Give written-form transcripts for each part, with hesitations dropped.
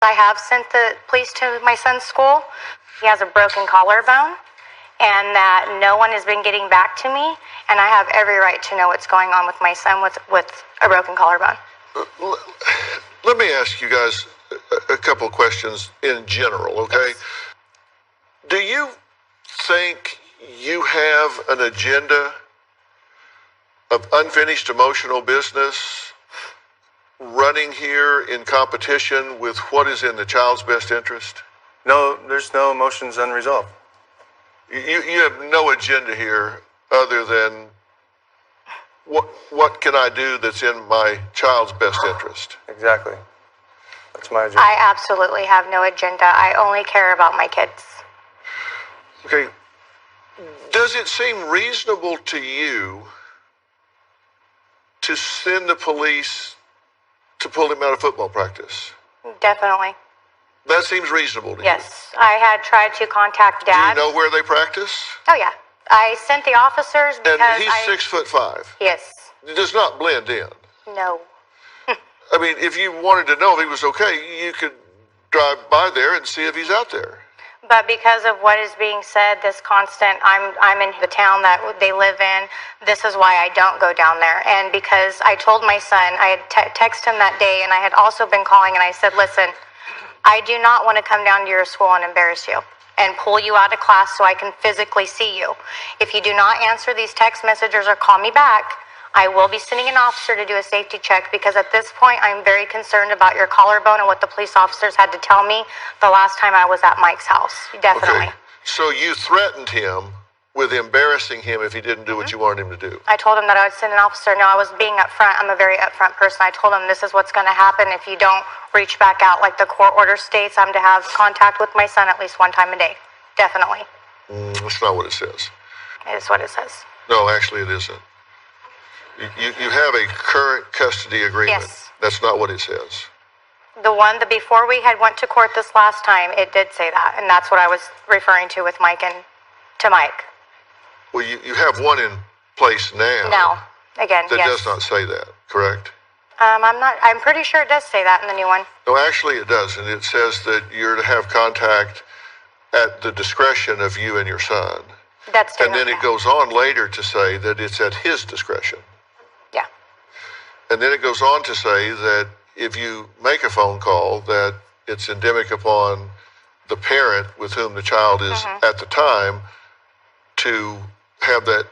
I have sent the police to my son's school. He has a broken collarbone, and that no one has been getting back to me, and I have every right to know what's going on with my son with a broken collarbone. Let me ask you guys a couple of questions in general, okay? Yes. Do you think you have an agenda of unfinished emotional business running here in competition with what is in the child's best interest? No, there's no emotions unresolved. You have no agenda here other than what can I do that's in my child's best interest? Exactly. That's my agenda. I absolutely have no agenda. I only care about my kids. Okay. Does it seem reasonable to you to send the police to pull him out of football practice? Definitely. That seems reasonable to you. Yes. I had tried to contact Dad. Do you know where they practice? Oh, yeah. I sent the officers because and he's 6'5". Yes. He does not blend in. No. I mean, if you wanted to know if he was okay, you could drive by there and see if he's out there. But because of what is being said, this constant, I'm in the town that they live in, this is why I don't go down there. And because I told my son, I had texted him that day, and I had also been calling, and I said, listen, I do not want to come down to your school and embarrass you and pull you out of class so I can physically see you. If you do not answer these text messages or call me back, I will be sending an officer to do a safety check, because at this point I'm very concerned about your collarbone and what the police officers had to tell me the last time I was at Mike's house. Definitely. Okay. So you threatened him with embarrassing him if he didn't do what you wanted him to do. I told him that I would send an officer. No, I was being upfront. I'm a very upfront person. I told him this is what's going to happen if you don't reach back out. Like the court order states, I'm to have contact with my son at least one time a day. Definitely. That's not what it says. It is what it says. No, actually it isn't. You have a current custody agreement. Yes. That's not what it says. The one that before we had went to court this last time, it did say that, and that's what I was referring to with Mike and to Mike. Well, you have one in place now. No, again, that yes. does not say that, correct? I'm pretty sure it does say that in the new one. No, actually it doesn't. It says that you're to have contact at the discretion of you and your son. That's and then it goes on later to say that it's at his discretion. Yeah. And then it goes on to say that if you make a phone call, that it's endemic upon the parent with whom the child is at the time to have that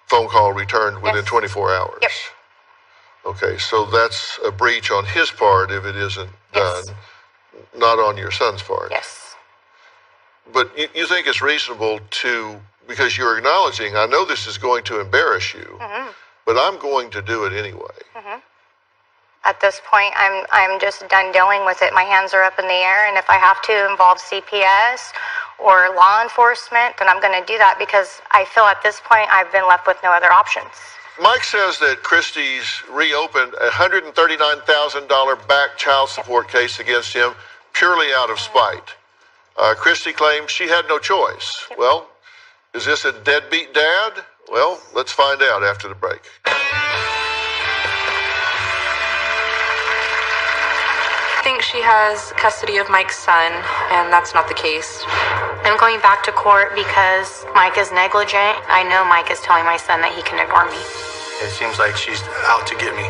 phone call returned within 24 hours. Yep. Okay, so that's a breach on his part if it isn't done, not on your son's part. Yes. But you think it's reasonable to, because you're acknowledging, I know this is going to embarrass you, but I'm going to do it anyway. At this point, I'm just done dealing with it. My hands are up in the air, and if I have to involve CPS or law enforcement, then I'm going to do that, because I feel at this point I've been left with no other options. Mike says that Christie's reopened a $139,000 back child support case against him purely out of spite. Christie claims she had no choice. Well, is this a deadbeat dad? Well, let's find out after the break. I think she has custody of Mike's son, and that's not the case. I'm going back to court because Mike is negligent. I know Mike is telling my son that he can ignore me. It seems like she's out to get me.